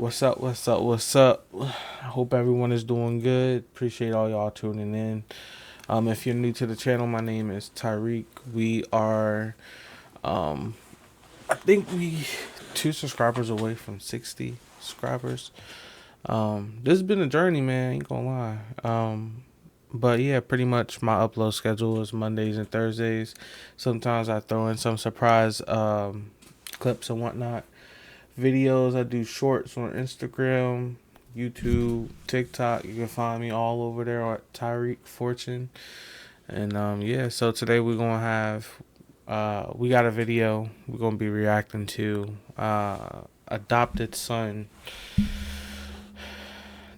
What's up? What's up? What's up? I hope everyone is doing good. Appreciate all y'all tuning in. If you're new to the channel, my name is Tyreek. We are, I think we 2 subscribers away from 60 subscribers. This has been a journey, man. Ain't gonna lie. But yeah, pretty much my upload schedule is Mondays and Thursdays. Sometimes I throw in some surprise clips and whatnot. Videos, I do shorts on Instagram, YouTube, TikTok. You can find me all over there at Tyreek Fortune. And yeah, so today we're gonna have we got a video we're gonna be reacting to. Adopted son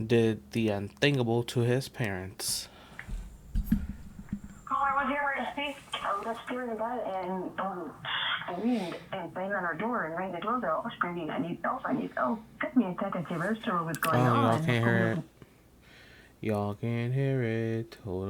did the unthinkable to his parents. I was here right to speak. I was upstairs in bed and I read and banged on our door and rang the doorbell. I was screaming, I need help. Took me a second to register what was going on. Y'all can't hear it. Y'all can't hear it. Hold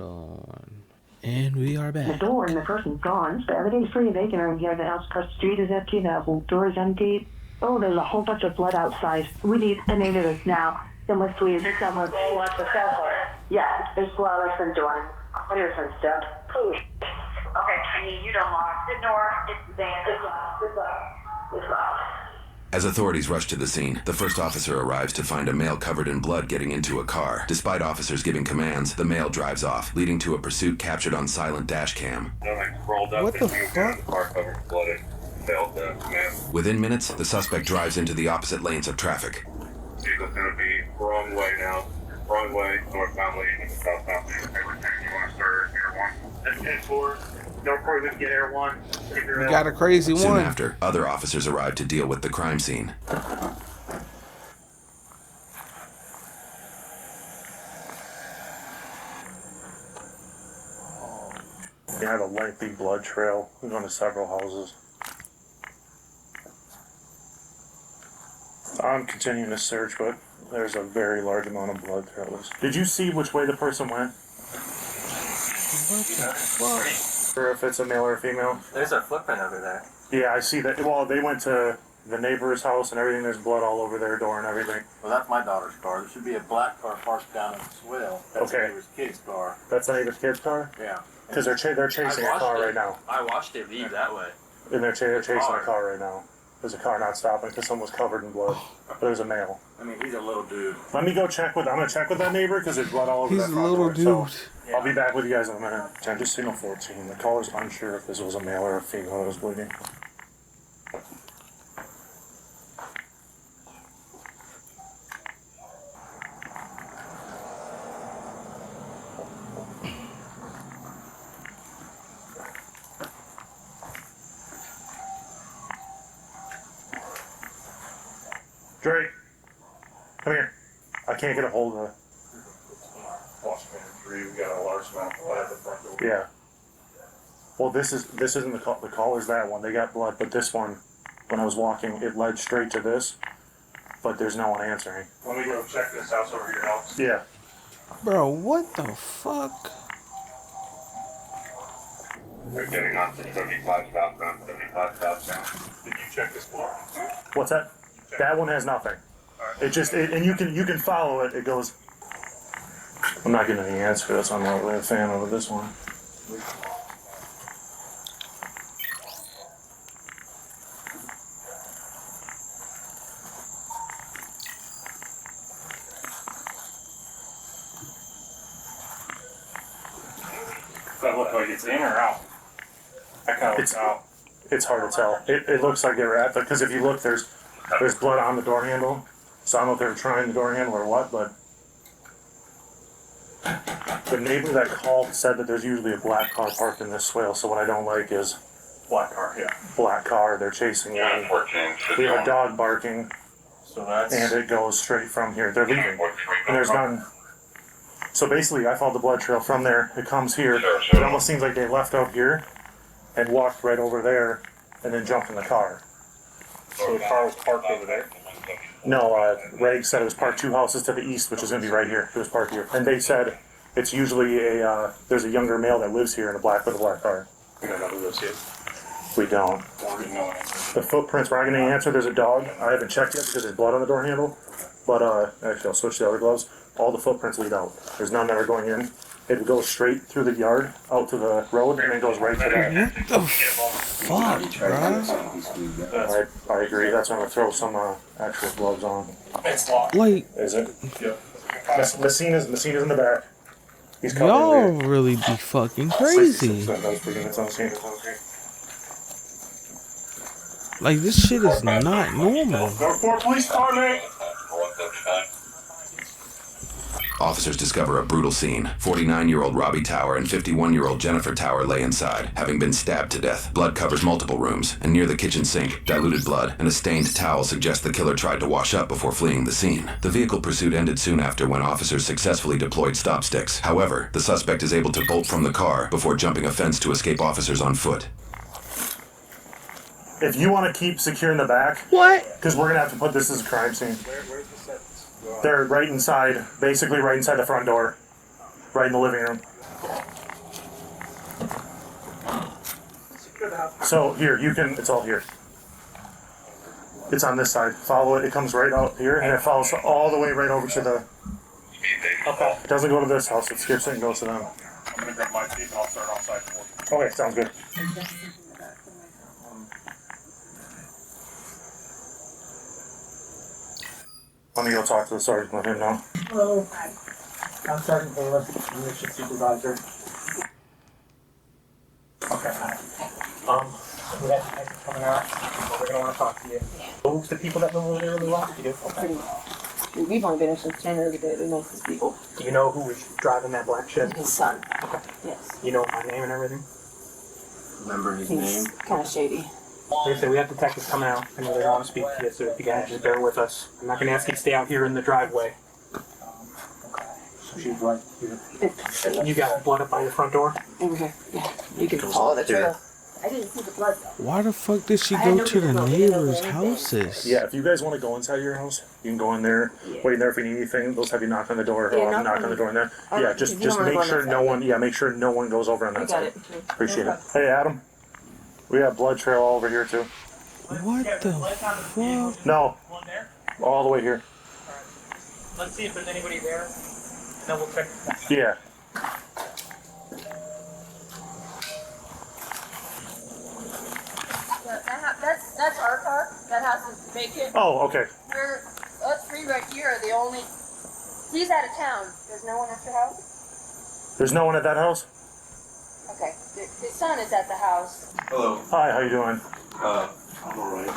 on. And we are back. The door and the person's gone. So everything's pretty vacant around here. The house across the street is empty. The door is empty. Oh, there's a whole bunch of blood outside. We need an ambulance now. Someone please. There's someone. What's the cell? Yeah, there's blood on the door. Here's some stuff. Please. Okay, I need you to lock the door. It's there. It's locked. As authorities rush to the scene, the first officer arrives to find a male covered in blood getting into a car. Despite officers giving commands, the male drives off, leading to a pursuit captured on silent dash cam. What the fuck? Within minutes, the suspect drives into the opposite lanes of traffic. Vehicle's gonna be wrong way now. Wrong way, northbound lane, southbound lane. Everything you want to start, Air 1. That's 10-4. North Court, we get Air 1. We got a crazy one. Soon after, other officers arrive to deal with the crime scene. We had a lengthy blood trail. We've gone to several houses. I'm continuing to search, but there's a very large amount of blood trails. Did you see which way the person went? What the fuck? Or if it's a male or a female? There's a footprint over there. Yeah, I see that. Well, they went to the neighbor's house and everything. There's blood all over their door and everything. Well, that's my daughter's car. There should be a black car parked down in the swale. That's Okay. the neighbor's kid's car. That's the neighbor's kid's car? Yeah. Because they're chasing a car right now. I watched it leave that way. And they're chasing a car right now. There's a car not stopping because someone was covered in blood. There's a male. I mean, he's a little dude. Let me go check with. I'm gonna check with that neighbor because there's blood all over He's that a front little door. dude. So I'll be back with you guys in a minute. 10 to signal 14. The caller's unsure if this was a male or a female that was bleeding. Drake, come here. I can't get a hold of her. Washington 3, we got a large amount of blood at the front door. Yeah. Well, this isn't the call. The caller's that one. They got blood, but this one, when I was walking, it led straight to this. But there's no one answering. Let me go check this house over your house. Yeah. Bro, what the fuck? We're getting on to 75 southbound, 75 southbound. Did you check this block? What's that? That one has nothing. It just and you can follow it. It goes. I'm not getting any answer for this. I'm not really a fan of this one. Does that look like it's in or out? I kind of look out. It's hard to tell. It looks like they were at the because if you look, there's blood on the door handle. So I don't know if they were trying the door handle or what, but the neighbor that called said that there's usually a black car parked in this swale. So what I don't like is Black car, yeah. black car. They're chasing it. We have a dog barking, So that's... and it goes straight from here. They're leaving, and there's none. So basically, I followed the blood trail from there. It comes here. It almost seems like they left out here and walked right over there, and then jumped in the car. So the car was parked over there? No, Reg said it was parked 2 houses to the east, which is going to be right here. It was parked here. And they said it's usually there's a younger male that lives here in a black with a black car. We don't know who this is. We don't. We don't know. The footprints were not going to answer. There's a dog. I haven't checked yet because there's blood on the door handle. But actually, I'll switch to the other gloves. All the footprints lead out. There's none that are going in. It goes straight through the yard out to the road and then goes right to that. What the fuck, bro? I agree. That's why I'm gonna throw some actual gloves on. It's locked. Like, Is it? Yep. Messina's in the back. He's covered y'all there. really be fucking crazy. That was pretty good. Like, this shit is not normal. Number 4 police car, mate. Officers discover a brutal scene. 49-year-old Robbie Tower and 51-year-old Jennifer Tower lay inside, having been stabbed to death. Blood covers multiple rooms, and near the kitchen sink, diluted blood and a stained towel suggest the killer tried to wash up before fleeing the scene. The vehicle pursuit ended soon after when officers successfully deployed stop sticks. However, the suspect is able to bolt from the car before jumping a fence to escape officers on foot. If you want to keep secure in the back, What? because we're gonna have to put this as a crime scene. Where's the sentence? They're right inside, basically right inside the front door, right in the living room. So here, you can. It's all here. It's on this side. Follow it. It comes right out here, and it follows all the way right over to the. Okay. It doesn't go to this house. It skips it and goes to them. I'm gonna grab my teeth and I'll start outside for you. Okay, sounds good. Let me go talk to the sergeant. Let him know. Hello. I'm Sergeant Taylor. I'm the shift supervisor. Okay. We have detectives coming out. We're gonna want to talk to you. Who's the people that live over there really well? You do? Okay. We've only been here since 10 of the day. They're nicest people. Do you know who was driving that black Chevy? His son. Okay. Yes. You know my name and everything? Remember his He's name? kind of shady. Like I said, we have detectives coming out. I know they want to speak to you, so if you guys just bear with us. I'm not gonna ask you to stay out here in the driveway. Okay. So she's right here. You got blood up by your front door? Over here. Yeah. You can follow the trail. I didn't see the blood though. Why the fuck did she go to the neighbors' houses? Yeah, if you guys want to go inside your house, you can go in there, wait in there if you need anything. They'll have you knock on the door, or Yeah, I'll knock knock on on the the- door in there. Alright, Yeah, if just you don't wanna make go on sure that no side. one, make sure no one goes over on I that got side. it. Appreciate it. Hey, Adam, we got blood trail all over here too. What the fuck? No, One there? all the way here. Let's see if there's anybody there. Then we'll check. Yeah. That's our car. That house is vacant. Oh, okay. Us three right here are the only. He's out of town. There's no one at your house. There's no one at that house. Okay. His son is at the house. Hello. Hi, how you doing? I'm alright.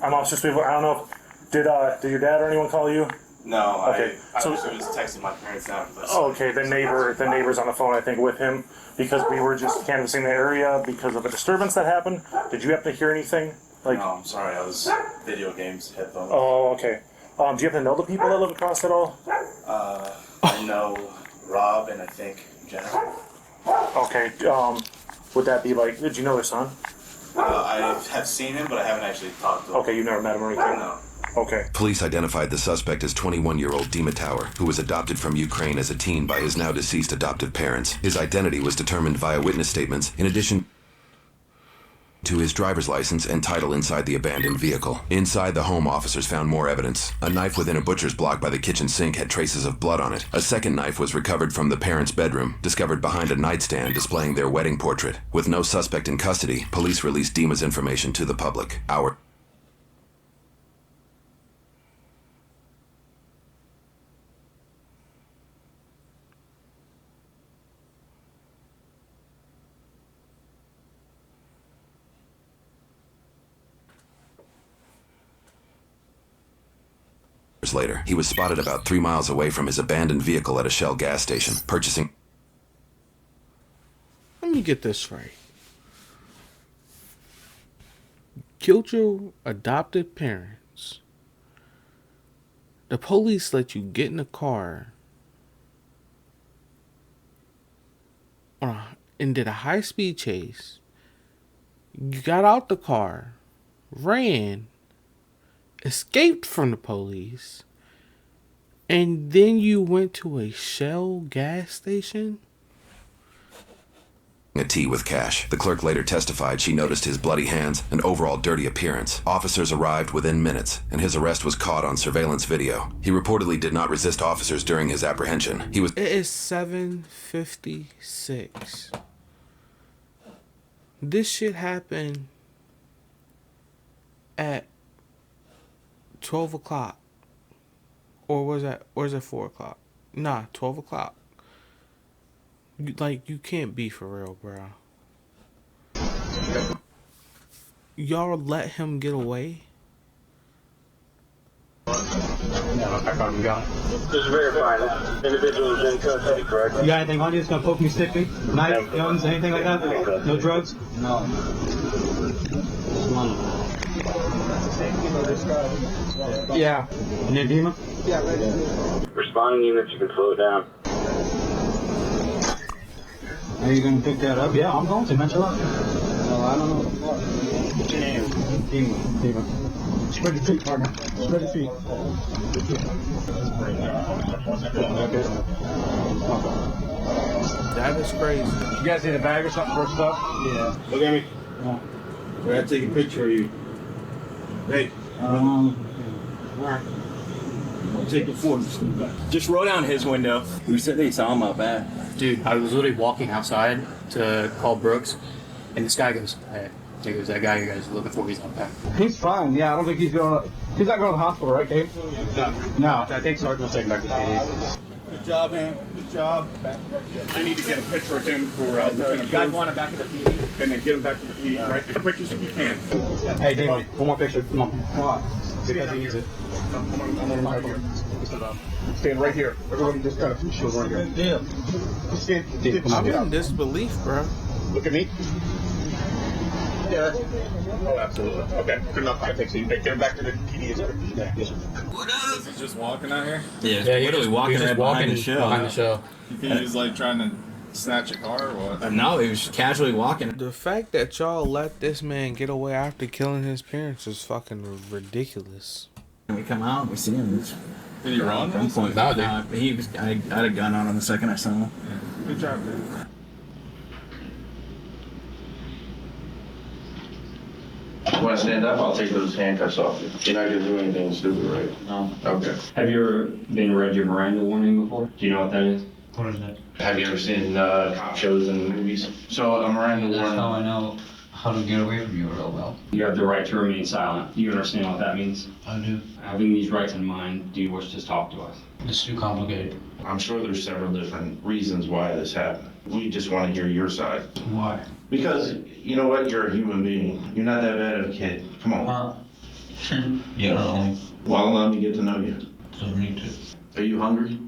I'm Officer Spiegel. I don't know. Did your dad or anyone call you? No, Okay, I so- was texting my parents now. Oh, okay. The neighbor's on the phone, I think, with him because we were just canvassing the area because of a disturbance that happened. Did you happen to hear anything? Like, No, I'm sorry. I was video games headphones. oh, okay. Do you happen to know the people that live across at all? I know Rob and I think Jennifer. Okay. Would that be like? Did you know their son? I have seen him, but I haven't actually talked to him. Okay, you've never met him or anything. No. Okay. Police identified the suspect as 21-year-old Dima Tower, who was adopted from Ukraine as a teen by his now deceased adoptive parents. His identity was determined via witness statements, in addition to his driver's license and title inside the abandoned vehicle. Inside the home, officers found more evidence. A knife within a butcher's block by the kitchen sink had traces of blood on it. A second knife was recovered from the parents' bedroom, discovered behind a nightstand displaying their wedding portrait. With no suspect in custody, police released Dima's information to the public. Hours later, he was spotted about 3 miles away from his abandoned vehicle at a Shell gas station, purchasing. Let me get this right. Killed your adopted parents. The police let you get in a car and did a high-speed chase. You got out the car, ran, escaped from the police, and then you went to a Shell gas station? a tea with cash. The clerk later testified she noticed his bloody hands and overall dirty appearance. Officers arrived within minutes, and his arrest was caught on surveillance video. He reportedly did not resist officers during his apprehension. He was... It is 7:56. This shit happened at 12 o'clock. Or was it 4 o'clock? Nah, 12 o'clock. You can't be for real, bro. Y'all let him get away? No, I caught him gone. Just verify that individual is in custody, correct? You got anything on you that's gonna poke me, stick me? Knife, guns, anything like that? No drugs? No. Yeah. An edema? Yeah, right. Responding units, you can slow it down. Are you gonna pick that up? Yeah, I'm going to, man. Chill out. No, I don't know. What's your name? Dima. Spread your feet, partner. Spread your feet. That is crazy. You guys need a bag or something for stuff? Yeah. Look at me. Yeah. I gotta take a picture of you. Hey. Alright. I'll take a photo. Just roll down his window. Who said they saw him out back? Dude, I was literally walking outside to call Brooks, and this guy goes, "Hey," he goes, "That guy you guys are looking for, he's out back." He's fine. Yeah, I don't think he's going. He's not going to the hospital, right, Dave? No. I think Sergeant will take him back to the PD. Good job, man. Good job. I need to get a picture of him for You guys want him back to the PD? and then get him back to the PD, right? As quick as you can. Hey, Dave, one more picture. Come on. Come on. Because he needs it. I'm right here. Stand right here. Everybody just kind of shows right here. Yeah. Just stand. I'm in disbelief, bro. Look at me. Yeah. Oh, absolutely. Okay. Good enough. I think so. You get him back to the PD. Yeah. Yes, sir. Is he just walking out here? Yeah, he was walking right behind the show. You think he was like trying to snatch a car or what? No, he was casually walking. The fact that y'all let this man get away after killing his parents is fucking ridiculous. We come out, we see him. Did he run? At one point, No, dude. he was. I had a gun on him the second I saw him. Good job, dude. You want to stand up? I'll take those handcuffs off you. You're not going to do anything stupid, right? No. Okay. Have you ever been read your Miranda warning before? Do you know what that is? What is that? Have you ever seen cop shows and movies? So a Miranda That's warning. how I know how to get away from you real well. You have the right to remain silent. Do you understand what that means? I do. Having these rights in mind, do you wish to talk to us? It's too complicated. I'm sure there's several different reasons why this happened. We just want to hear your side. Why? Because, you know what? You're a human being. You're not that bad of a kid. Come on. You don't know me. Well, let me get to know you. Don't need to. Are you hungry?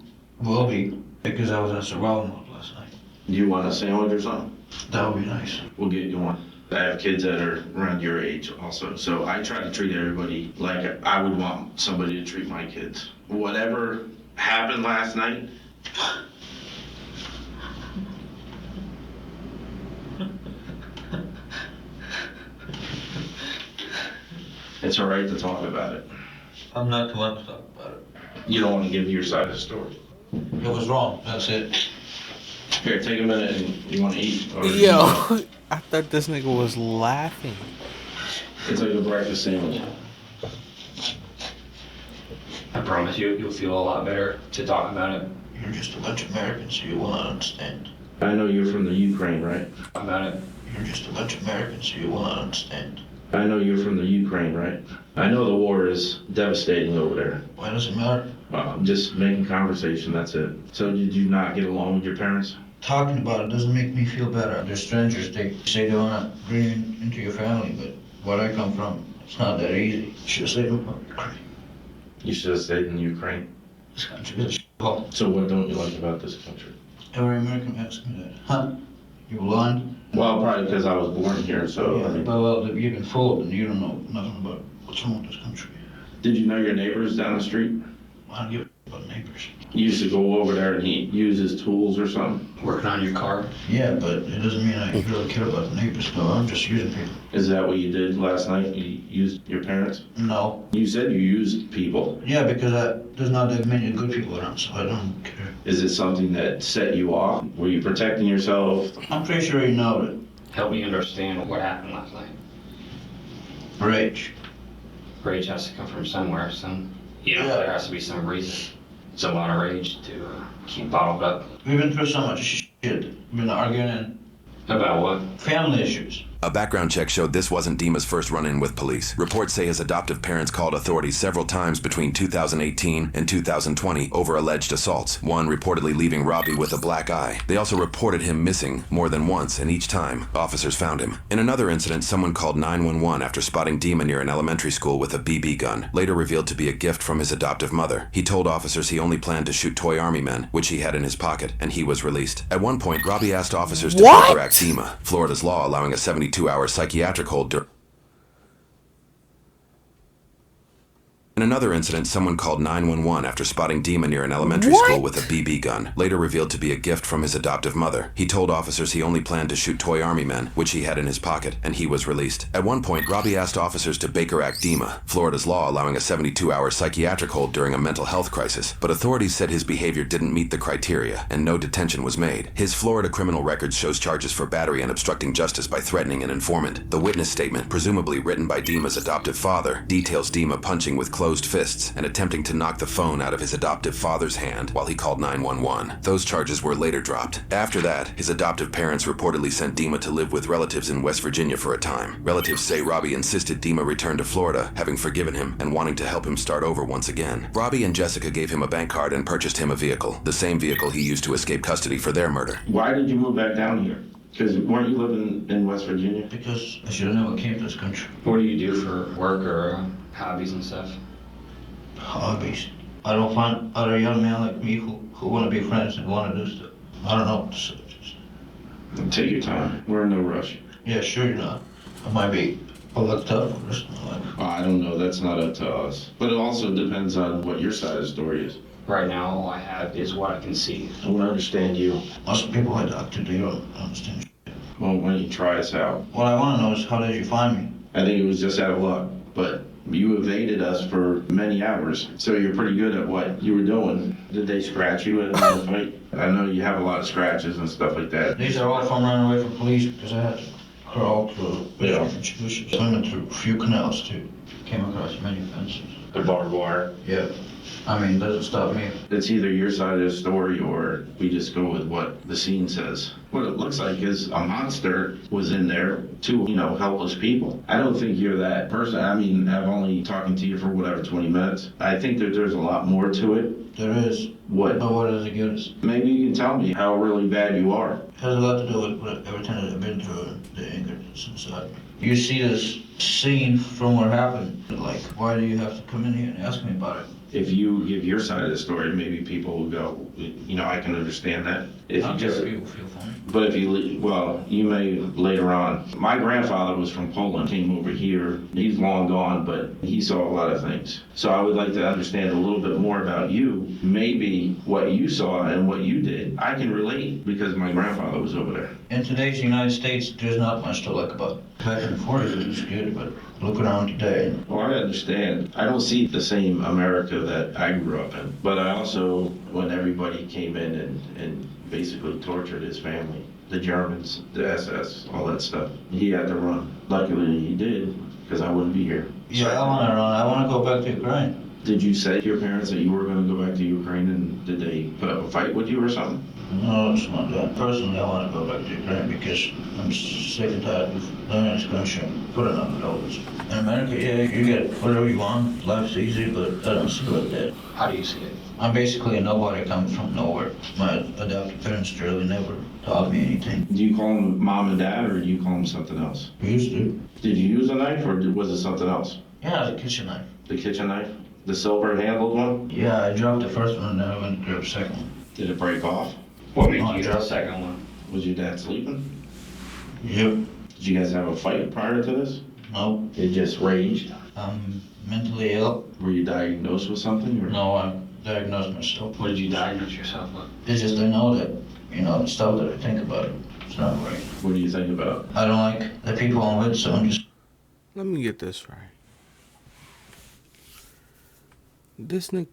Will be. Because I was in survival mode last night. Do you want a sandwich or something? That would be nice. We'll get you one. I have kids that are around your age also, so I try to treat everybody like I would want somebody to treat my kids. Whatever happened last night, it's all right to talk about it. I'm not the one to talk about it. You don't want to give your side of the story. It was wrong. That's it. Here, take a minute and you want to eat? Or Yo, I thought this nigga was laughing. It's like a breakfast sandwich. I promise you, you'll feel a lot better to talk about it. You're just a bunch of Americans, so you will not understand. I know you're from the Ukraine, right? About it. You're just a bunch of Americans, so you will not understand. I know you're from the Ukraine, right? I know the war is devastating over there. Why does it matter? I'm just making conversation, that's it. So did you not get along with your parents? Talking about it doesn't make me feel better. They're strangers. They say they want to bring you into your family, but where I come from, it's not that easy. You should have stayed in Ukraine. You should have stayed in Ukraine. This country is a hole. So what don't you like about this country? Every American asks me that. Huh? You blind? Well, probably because I was born here, so Yeah, I mean, well, you've been fooled and you don't know nothing about what's wrong with this country. did you know your neighbors down the street? I don't give a about neighbors. You used to go over there and he uses tools or something? Working on your car? Yeah, but it doesn't mean I really care about the neighbors. No, I'm just using people. Is that what you did last night? You used your parents? No. You said you used people. Yeah, because there's not that many good people around, so I don't care. Is it something that set you off? Were you protecting yourself? I'm pretty sure you know it. Help me understand what happened last night. Rage. Rage has to come from somewhere, there has to be some reason. It's a lot of rage to keep bottled up. We've been through so much shit. We've been arguing. About what? Family issues. A background check showed this wasn't Dima's first run-in with police. Reports say his adoptive parents called authorities several times between 2018 and 2020 over alleged assaults, one reportedly leaving Robbie with a black eye. They also reported him missing more than once, and each time, officers found him. In another incident, someone called 911 after spotting Dima near an elementary school with a BB gun, later revealed to be a gift from his adoptive mother. He told officers he only planned to shoot toy army men, which he had in his pocket, and he was released. At one point, Robbie asked officers to counteract Dima, Florida's law allowing a 72-hour psychiatric hold. In another incident, someone called 911 after spotting Dima near an elementary school with a BB gun, later revealed to be a gift from his adoptive mother. He told officers he only planned to shoot toy army men, which he had in his pocket, and he was released. At one point, Robbie asked officers to Baker Act Dima, Florida's law allowing a 72-hour psychiatric hold during a mental health crisis, but authorities said his behavior didn't meet the criteria, and no detention was made. His Florida criminal record shows charges for battery and obstructing justice by threatening an informant. The witness statement, presumably written by Dima's adoptive father, details Dima punching with closed fists and attempting to knock the phone out of his adoptive father's hand while he called 911. Those charges were later dropped. After that, his adoptive parents reportedly sent Dima to live with relatives in West Virginia for a time. Relatives say Robbie insisted Dima return to Florida, having forgiven him and wanting to help him start over once again. Robbie and Jessica gave him a bank card and purchased him a vehicle, the same vehicle he used to escape custody for their murder. Why did you move back down here? Because weren't you living in West Virginia? Because I should have never came to this country. What do you do for work or hobbies and stuff? Hobbies. I don't find other young men like me who want to be friends and want to do stuff. I don't know what to say. Take your time. We're in no rush. Yeah, sure you're not. I might be looked up for the rest of my life. I don't know. That's not up to us. But it also depends on what your side of the story is. Right now, all I have is what I can see. I want to understand you. Most people I talk to, they don't understand. Well, why don't you try us out? What I want to know is how did you find me? I think it was just out of luck, but you evaded us for many hours, so you're pretty good at what you were doing. Did they scratch you in the fight? I know you have a lot of scratches and stuff like that. These are all from running away from police because I had to crawl through different institutions. I went through a few canals too. Came across many fences. The barbed wire? Yeah. I mean, it doesn't stop me. It's either your side of the story or we just go with what the scene says. What it looks like is a monster was in there, two, helpless people. I don't think you're that person. I mean, I've only talking to you for 20 minutes. I think that there's a lot more to it. There is. What? But what does it get us? Maybe you can tell me how really bad you are. It has a lot to do with everything that I've been through and the anger that's inside me. You see this scene from what happened. Like, why do you have to come in here and ask me about it? If you give your side of the story, maybe people will go, I can understand that. If you just, people feel funny. But if you may later on. My grandfather was from Poland, came over here. He's long gone, but he saw a lot of things. So I would like to understand a little bit more about you. Maybe what you saw and what you did, I can relate because my grandfather was over there. In today's United States, there's not much to like about it. Back in the 40s, it was good, but look around today. Well, I understand. I don't see the same America that I grew up in. But I also, when everybody came in and basically tortured his family, the Germans, the SS, all that stuff, he had to run. Luckily he did, because I wouldn't be here. Yeah, I want to run. I want to go back to Ukraine. Did you say to your parents that you were going to go back to Ukraine, and did they put up a fight with you or something? No, it's not that. Personally, I want to go back to Ukraine because I'm sick and tired of learning this country and putting up with all this. In America, yeah, you get whatever you want. Life's easy, but I don't see it like that. How do you see it? I'm basically a nobody coming from nowhere. My adopted parents really never taught me anything. Do you call them mom and dad, or do you call them something else? We used to. Did you use a knife, or was it something else? Yeah, the kitchen knife. The kitchen knife? The silver-handled one? Yeah, I dropped the first one and then I went to grab the second one. Did it break off? What made you drop the second one? Was your dad sleeping? Yep. Did you guys have a fight prior to this? No. It just raged? I'm mentally ill. Were you diagnosed with something? Or? No, I'm diagnose myself. What did you diagnose yourself with? It's just I know that, the stuff that I think about it, it's not right. What do you think about? I don't like the people I'm with, so I'm just... Let me get this right. This nigga,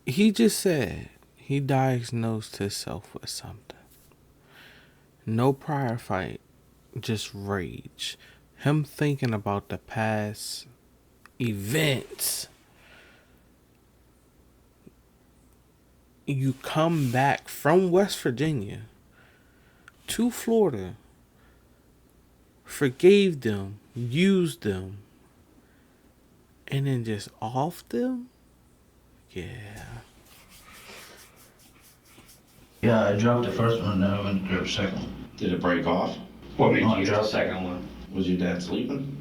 he just said he diagnosed himself with something. No prior fight, just rage. Him thinking about the past events. You come back from West Virginia to Florida, forgave them, used them, and then just off them? Yeah. Yeah, I dropped the first one and then I went to grab the second one. Did it break off? What made No, I you dropped the second one? Was your dad sleeping?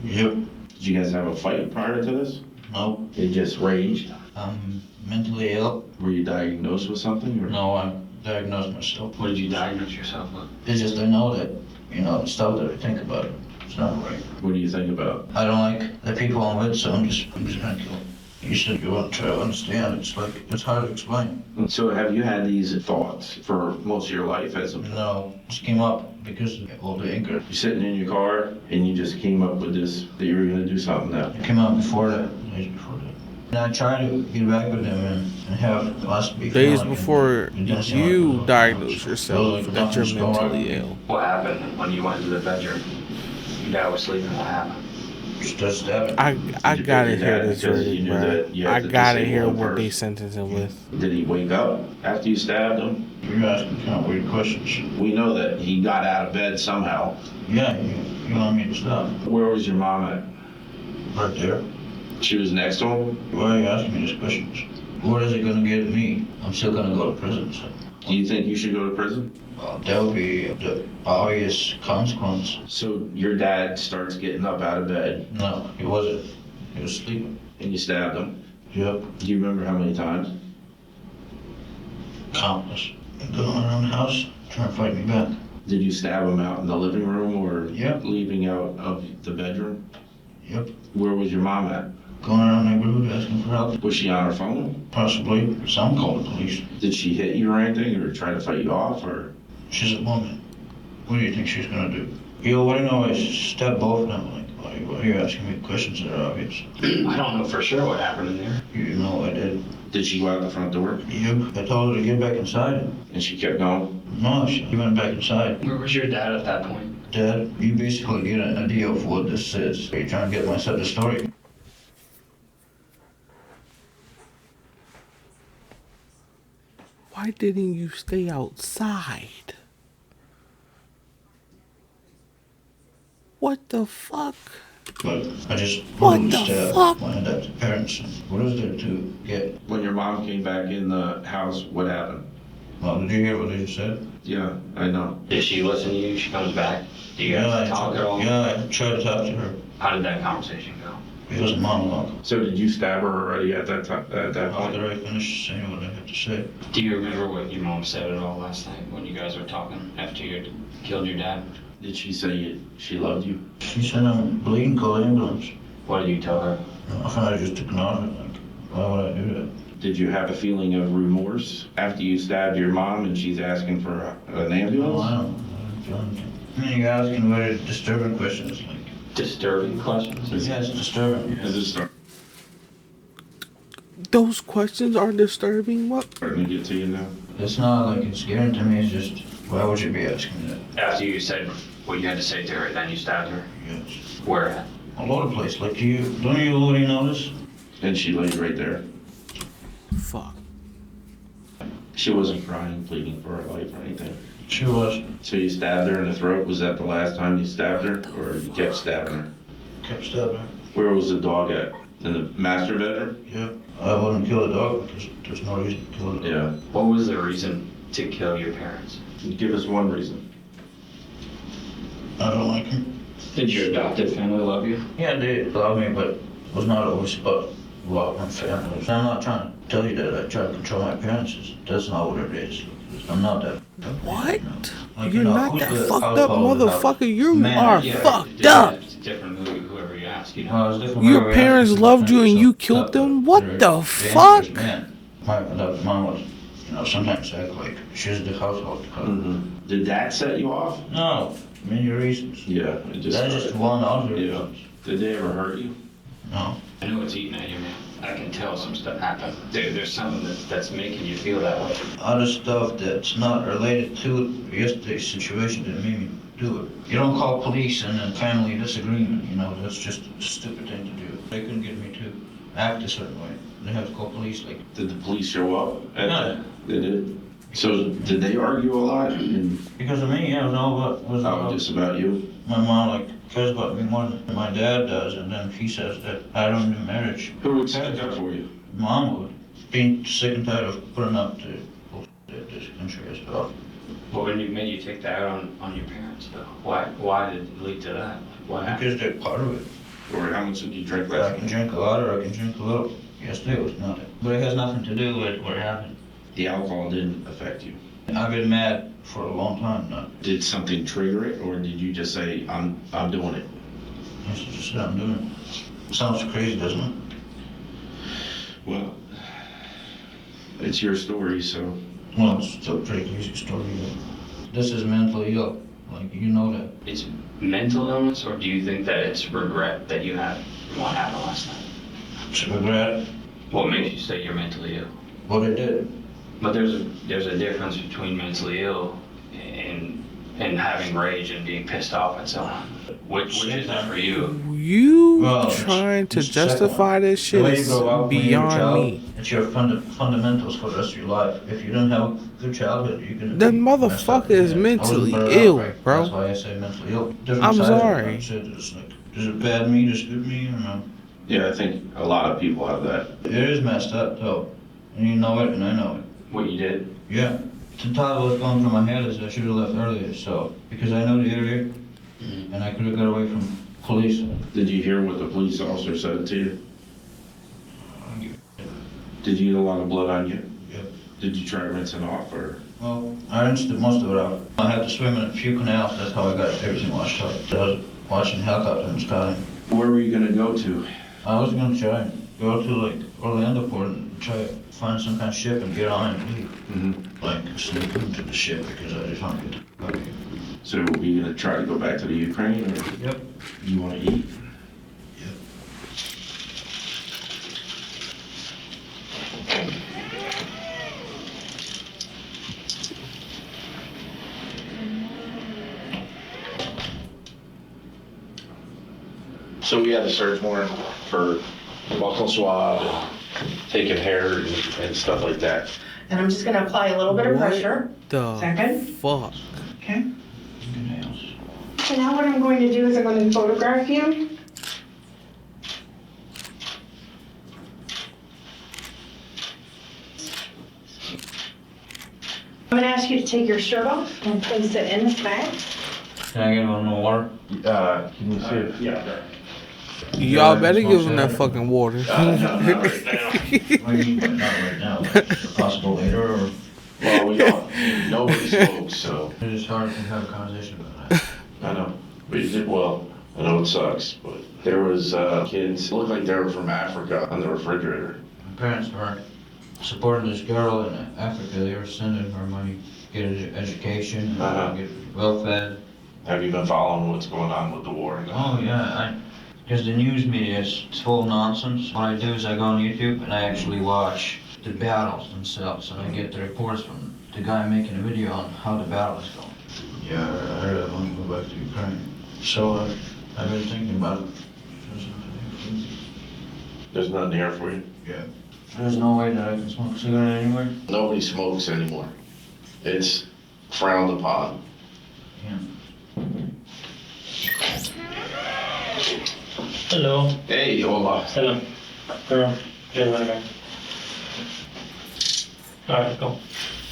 Yep. Did you guys have a fight prior to this? No. It just raged? I'm mentally ill. Were you diagnosed with something? Or? No, I diagnosed myself. What did you diagnose yourself with? It's just I know that, the stuff that I think about it, it's not right. What do you think about? I don't like the people I'm with, so I'm just gonna kill them. You said you want to try to understand. It's hard to explain. So have you had these thoughts for most of your life as a... No, this came up because of all the anger. You're sitting in your car and you just came up with this, that you were going to do something now. It came out before that, days before that. And I tried to get back with him and have last week. Days before you diagnose yourself that you're mentally ill. What happened when you went into the bedroom? Your dad was sleeping. What happened? I gotta hear this verdict, bro. I gotta hear what they sentenced him with. Did he wake up after you stabbed him? You're asking kind of weird questions. We know that he got out of bed somehow. Yeah, you want me to stop? Where was your mom at? Right there. She was next to him? Why are you asking me these questions? What is it gonna get me? I'm still gonna go to prison, so. Do you think you should go to prison? Well, that would be the obvious consequence. So your dad starts getting up out of bed. No, he wasn't. He was sleeping. And you stabbed him? Yep. Do you remember how many times? Countless. Going around the house, trying to fight me back. Did you stab him out in the living room or Yep. leaving out of the bedroom? Yep. Where was your mom at? Going around the neighborhood asking for help. Was she on her phone? Possibly. Some called the police. Did she hit you or anything or try to fight you off or? She's a woman. What do you think she's gonna do? Yo, what do you know? I stabbed both of them. Like, why are you asking me questions that are obvious? I don't know for sure what happened in there. You know I did. Did she go out the front door? Yep. I told her to get back inside. And she kept going? No, she went back inside. Where was your dad at that point? Dad, you basically get an idea of what this is. Are you trying to get my side of the story? Why didn't you stay outside? What the fuck? But I just What wouldn't the stab fuck? my dad's parents. What is there to get? When your mom came back in the house, what happened? Well, did you hear what they just said? Yeah, I know. Did she listen to you? She comes back. Do you guys talk at all? Yeah, I tried to talk to her. How did that conversation go? It was a monologue. So did you stab her already at that time? At that point? After I finished saying what I had to say. Do you remember what your mom said at all last night when you guys were talking after you killed your dad? Did she say she loved you? She said I'm bleeding, call the ambulance. What did you tell her? I just ignored it. Like, why would I do that? Did you have a feeling of remorse after you stabbed your mom and she's asking for an ambulance? No, I don't feel anything. I mean, you're asking very disturbing questions. Like, disturbing questions? Yeah, it's disturbing. Is it start? Those questions are disturbing. What? Starting to get to you now? It's not like it's getting to me, it's just, why would you be asking that? After you said what you had to say to her, then you stabbed her? Yes. Where at? A lot of places. Like, don't you already notice? And she laid right there. Fuck. She wasn't crying, pleading for her life or anything. She was. So you stabbed her in the throat? Was that the last time you stabbed her? Or you kept stabbing her? Kept stabbing her. Where was the dog at? In the master bedroom? Yeah. I wouldn't kill the dog because there's no reason to kill the dog. Yeah. What was the reason to kill your parents? Give us one reason. I don't like him. Did your adopted family love you? Yeah, they love me, but it was not always about love and family. I'm not trying to tell you that I try to control my parents. That's not what it is. I'm not that. What? Like, You're not that who's the fucked up alcohol in the house? motherfucker. You Man, are yeah, fucked up. It's different whoever you ask. ask you. Your parents loved you and you killed them? What the fuck? My mom was, sometimes act like she's the household. Did that set you off? No, many reasons. Yeah, That's just one of the reasons. Did they ever hurt you? No. I know it's eating at you, man. I can tell some stuff happened. There's something that's making you feel that way. Other stuff that's not related to yesterday's situation that made me do it. You don't call police and then family disagreement, that's just a stupid thing to do. They couldn't get me to act a certain way. They have to call police, Did the police show up? No. They did? So did they argue a lot? Because of me, yeah, it was all about... just about you? My mom, cares about me more than my dad does, and then she says that I don't do marriage. Who would stand up for you? Mom would. Being sick and tired of putting up to bullshit this country as well. Well, when you made you take that out on your parents, though, why did it lead to that? What happened? Because they're part of it. Or how much did you drink last I can drink a lot or I can drink a little. Yesterday was nothing. But it has nothing to do with what happened. The alcohol didn't affect you? I've been mad for a long time now. Did something trigger it, or did you just say, I'm doing it? I just said I'm doing it. Sounds crazy, doesn't it? Well, it's your story, so... Well, it's still a pretty crazy story. This is mentally ill. You know that. It's mental illness, or do you think that it's regret that you had what happened last night? It's regret. What makes you say you're mentally ill? What I did. But there's a difference between mentally ill and having rage and being pissed off at someone. Which is that for you? Trying to justify this shit is beyond me. It's your fundamentals for the rest of your life. If you don't have a good childhood, you can... That motherfucker is mentally ill, bro. That's why I say mentally ill. I'm sorry. Is it bad me, just good me, or no? Yeah, I think a lot of people have that. It is messed up, though. And you know it, and I know it. What you did? Yeah. The thought was going through my head is I should have left earlier, because I know the area, and I could have got away from police. Did you hear what the police officer said to you? Did you get a lot of blood on you? Yep. Did you try rinsing off, or? Well, I rinsed most of it out. I had to swim in a few canals, that's how I got everything washed out. I was watching helicopter in the sky. Where were you gonna go to? I was gonna try and go to Orlando port and try to find some kind of ship and get on and leave. Sneak into the ship because I just want to get back here. So are you gonna try to go back to the Ukraine, or? Yep. You wanna eat? Yep. So we had a search warrant for buccal swab and taking hair and stuff like that. And I'm just going to apply a little bit of pressure. The Second. fuck? Okay. So now what I'm going to do is I'm going to photograph you. I'm going to ask you to take your shirt off and place it in this bag. Can I get a little more water? Can you see it? Yeah. Y'all better give him that fucking water. Not right now. What do you mean, not right now? Possible later, or? Well, we don't. Nobody smokes, so. It's just hard to have a conversation about that. I know. But you did well. I know it sucks, but there was kids, looked like they were from Africa on the refrigerator. My parents were supporting this girl in Africa. They were sending her money, get an education, and get well fed. Have you been following what's going on with the war? Oh yeah, because the news media is full nonsense. What I do is I go on YouTube and I actually watch the battles themselves, and I get the reports from the guy making a video on how the battle is going. Yeah, I really want to go back to Ukraine. So I've been thinking about it. There's nothing here for you? Yeah. There's no way that I can smoke a cigarette anywhere? Nobody smokes anymore. It's frowned upon. Yeah. Hello. Hey, hola. Hello. Girl. Alright, go.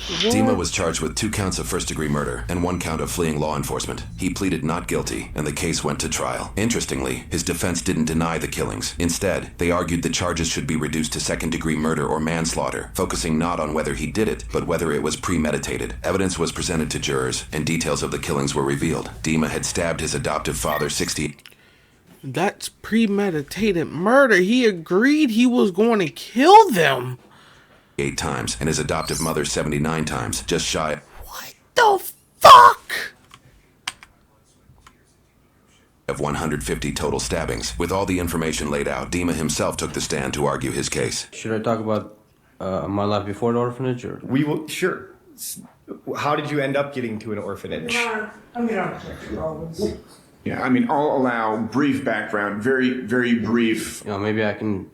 Dima was charged with 2 counts of first-degree murder and 1 count of fleeing law enforcement. He pleaded not guilty, and the case went to trial. Interestingly, his defense didn't deny the killings. Instead, they argued the charges should be reduced to second-degree murder or manslaughter, focusing not on whether he did it, but whether it was premeditated. Evidence was presented to jurors, and details of the killings were revealed. Dima had stabbed his adoptive father 60... That's premeditated murder. He agreed he was going to kill them. 8 times, and his adoptive mother 79 times, just shy. What the fuck? Of 150 total stabbings. With all the information laid out, Dima himself took the stand to argue his case. Should I talk about my life before the orphanage, or? We will, sure. How did you end up getting to an orphanage? I'm gonna object to all this. Yeah, I mean, I'll allow brief background, very, very brief. You know, maybe I can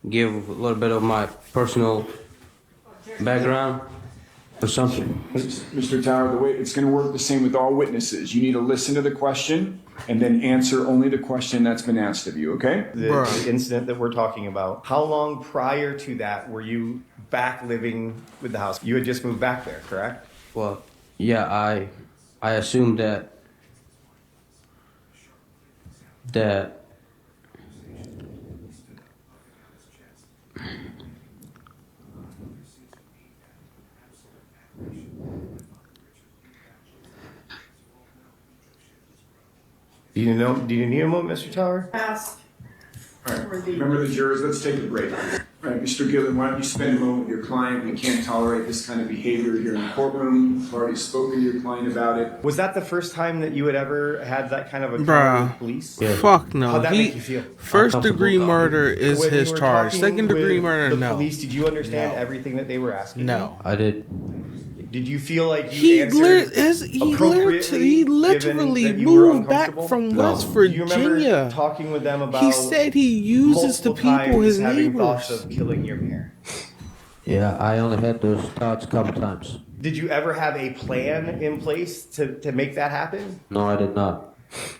give a little bit of my personal background or something. Mr. Tower, the way it's going to work the same with all witnesses. You need to listen to the question and then answer only the question that's been asked of you, okay? The incident that we're talking about, how long prior to that were you back living with the house? You had just moved back there, correct? Well, yeah, I assumed that Do you need a moment, Mr. Tower? Ask. All right, remember the jurors, let's take a break. All right, Mr. Gillen, why don't you spend a moment with your client? We can't tolerate this kind of behavior here in the courtroom. I've already spoken to your client about it. Was that the first time that you had ever had that kind of encounter with police? Yeah. Fuck no. How'd that make you feel? First degree murder is When his you were charge. talking Second degree with murder, the no. Police, did you understand everything that they were asking? No. I did. Did you feel like you answered appropriately? He literally moved back from West Virginia. Do you remember talking with them about? He said he uses the people, his having neighbors. thoughts of killing your parents. Yeah, I only had those thoughts a couple times. Did you ever have a plan in place to make that happen? No, I did not.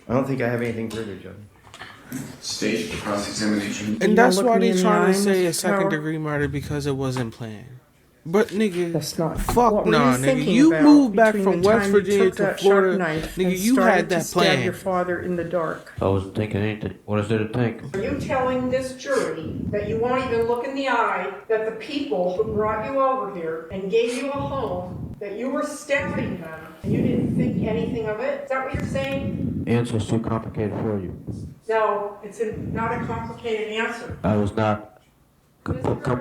I don't think I have anything further, Judge. Stage for cross-examination. And that's why they're trying to say a second degree murder, because it wasn't planned. But nigga, that's not. Fuck nah, nigga. You moved back from West Virginia to Florida, nigga. You had that plan. Your father in the dark. I wasn't thinking anything. What is there to think? Are you telling this jury that you won't even look in the eye that the people who brought you over here and gave you a home, that you were stabbing them and you didn't think anything of it? Is that what you're saying? The answer's too complicated for you. No, it's not a complicated answer. I was not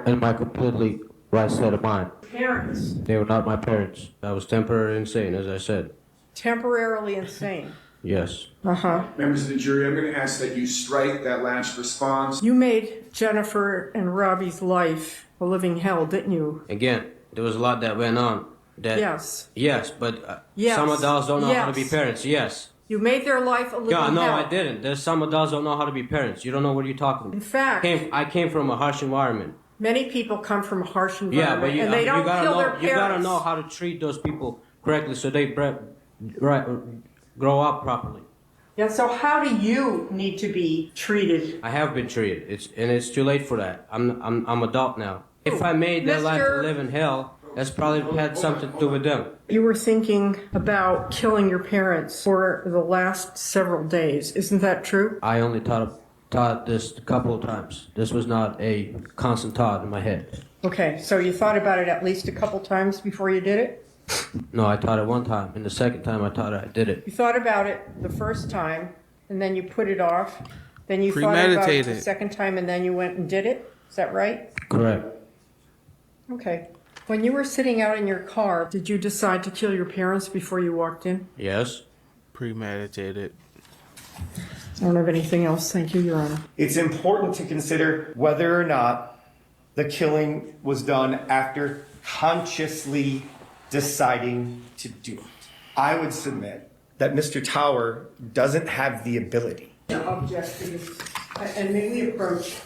in my completely right state of mind. Parents. They were not my parents. I was temporarily insane, as I said. Temporarily insane. Yes. Uh-huh. Members of the jury, I'm going to ask that you strike that last response. You made Jennifer and Robbie's life a living hell, didn't you? Again, there was a lot that went on. Yes. Yes, but yes. some adults don't know how to be parents. Yes. You made their life a living hell. No, I didn't. There's some adults don't know how to be parents. You don't know what you're talking about. In fact, I came from a harsh environment. Many people come from a harsh environment, yeah, but and they don't kill their parents. You gotta know how to treat those people correctly so they grow up properly. Yeah, so how do you need to be treated? I have been treated. It's too late for that. I'm adult now. If I made their life live in hell, that's probably had something to do with them. You were thinking about killing your parents for the last several days. Isn't that true? I only thought this a couple of times. This was not a constant thought in my head. Okay, so you thought about it at least a couple times before you did it? No, I thought it one time, and the second time I thought I did it. You thought about it the first time, and then you put it off. Then you thought about it the second time, and then you went and did it? Is that right? Correct. Okay. When you were sitting out in your car, did you decide to kill your parents before you walked in? Yes. Premeditated. I don't have anything else. Thank you, Your Honor. It's important to consider whether or not the killing was done after consciously deciding to do it. I would submit that Mr. Tower doesn't have the ability. Objections. And may we approach?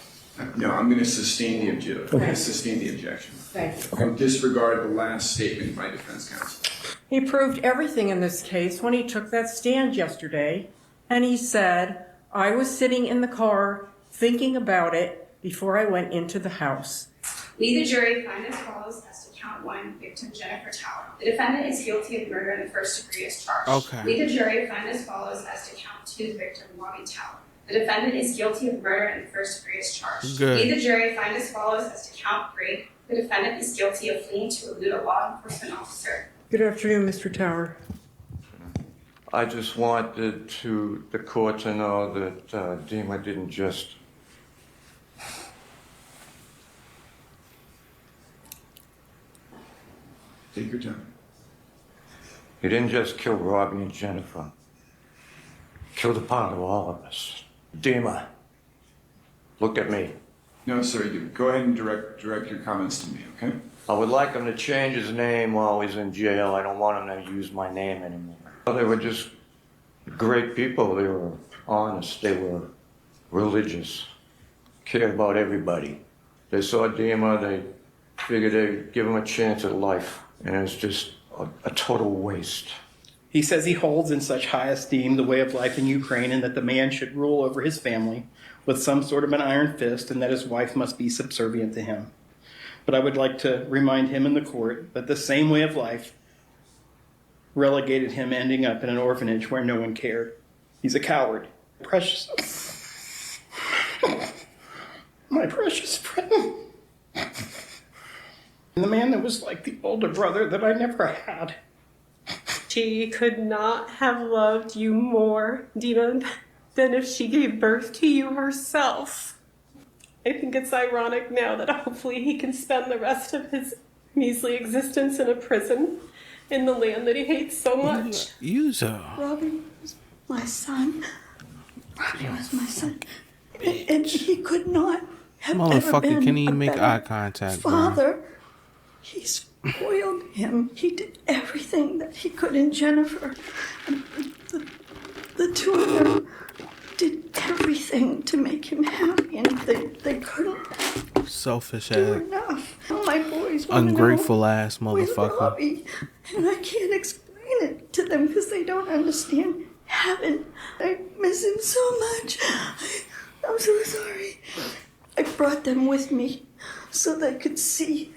No, I'm going to sustain the objection. I'm going to sustain the objection. Thank you. I'll disregard the last statement by defense counsel. He proved everything in this case when he took that stand yesterday, and he said, I was sitting in the car thinking about it before I went into the house. We, the jury, find as follows as to count one, victim Jennifer Tower. The defendant is guilty of murder in the first degree as charged. Okay. We, the jury, find as follows as to count two, victim Robbie Tower. The defendant is guilty of murder in the first degree as charged. Good. We, the jury, find as follows as to count three. The defendant is guilty of fleeing to elude a law enforcement officer. Good afternoon, Mr. Tower. I just wanted the court to know that Dima didn't just... Take your time. He didn't just kill Robbie and Jennifer. He killed a part of all of us. Dima, look at me. No, sir, you go ahead and direct your comments to me, okay? I would like him to change his name while he's in jail. I don't want him to use my name anymore. They were just great people. They were honest. They were religious. Cared about everybody. They saw Dima, they figured they'd give him a chance at life. And it's just a total waste. He says he holds in such high esteem the way of life in Ukraine and that the man should rule over his family with some sort of an iron fist and that his wife must be subservient to him. But I would like to remind him in the court that the same way of life relegated him ending up in an orphanage where no one cared. He's a coward. Precious. My precious friend. And the man that was like the older brother that I never had. She could not have loved you more, Dima, than if she gave birth to you herself. I think it's ironic now that hopefully he can spend the rest of his measly existence in a prison in the land that he hates so much. Robbie was my son. Robbie was my son. And he could not have ever Motherfucker, been can he a make better eye contact, bro? father. He spoiled him. He did everything that he could in Jennifer. And the two of them did everything to make him happy, and they couldn't Selfish do ass. enough. All my boys want to Ungrateful know ass with motherfucker. Robbie, and I can't explain it to them because they don't understand heaven. I miss him so much. I'm so sorry. I brought them with me so they could see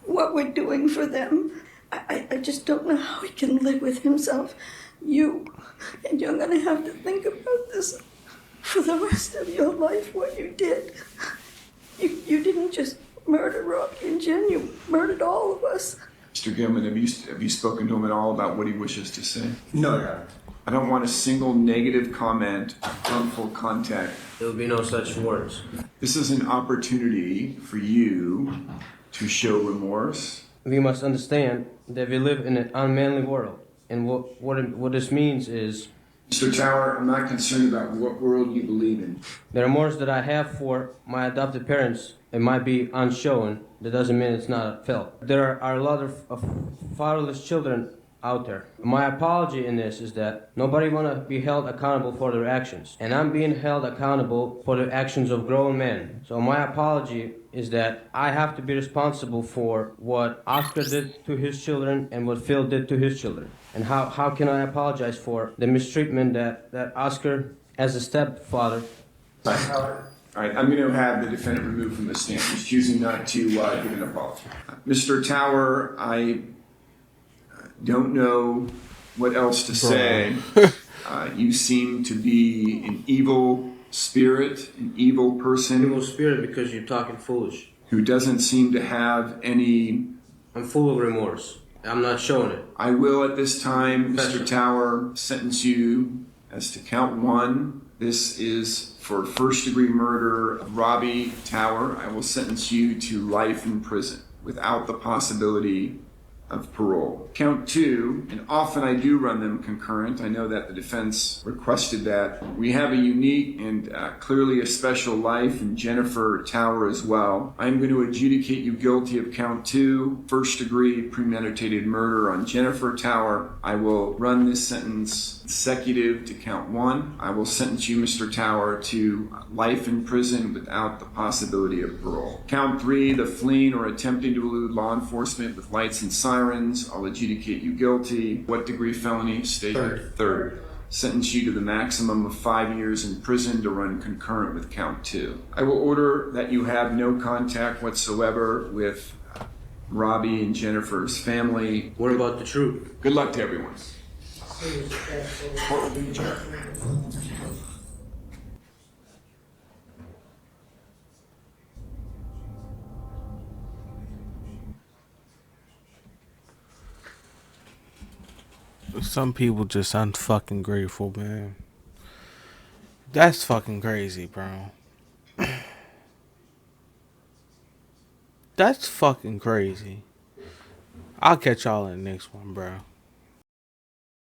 what we're doing for them. I just don't know how he can live with himself. And you're gonna have to think about this for the rest of your life, what you did. You didn't just murder Robbie and Jen, you murdered all of us. Mr. Gilman, have you spoken to him at all about what he wishes to say? No, Your Honor. I don't want a single negative comment, harmful contact. There will be no such words. This is an opportunity for you to show remorse. We must understand that we live in an unmanly world. And what this means is... Mr. Tower, I'm not concerned about what world you believe in. The remorse that I have for my adopted parents, it might be unshown. That doesn't mean it's not felt. There are a lot of fatherless children out there. My apology in this is that nobody want to be held accountable for their actions. And I'm being held accountable for the actions of grown men. So my apology is that I have to be responsible for what Oscar did to his children and what Phil did to his children. And how can I apologize for the mistreatment that Oscar, as a stepfather... All right, I'm going to have the defendant removed from the stand. He's choosing not to give an apology. Mr. Tower, I don't know what else to say. You seem to be an evil spirit, an evil person. Evil spirit because you're talking foolish. Who doesn't seem to have any... I'm full of remorse. I'm not showing it. I will at this time, Mr. Tower, sentence you as to count 1. This is for first-degree murder of Robbie Tower. I will sentence you to life in prison without the possibility of parole. Count 2, and often I do run them concurrent. I know that the defense requested that. We have a unique and clearly a special life in Jennifer Tower as well. I'm going to adjudicate you guilty of count 2, first-degree premeditated murder on Jennifer Tower. I will run this sentence consecutive to count 1. I will sentence you, Mr. Tower, to life in prison without the possibility of parole. Count 3, the fleeing or attempting to elude law enforcement with lights and sirens. I'll adjudicate you guilty. What degree felony? State third. Sentence you to the maximum of 5 years in prison to run concurrent with count 2. I will order that you have no contact whatsoever with Robbie and Jennifer's family. What about the truth? Good luck to everyone. Court will be adjourned. Some people just unfucking grateful, man. That's fucking crazy, bro. That's fucking crazy. I'll catch y'all in the next one, bro.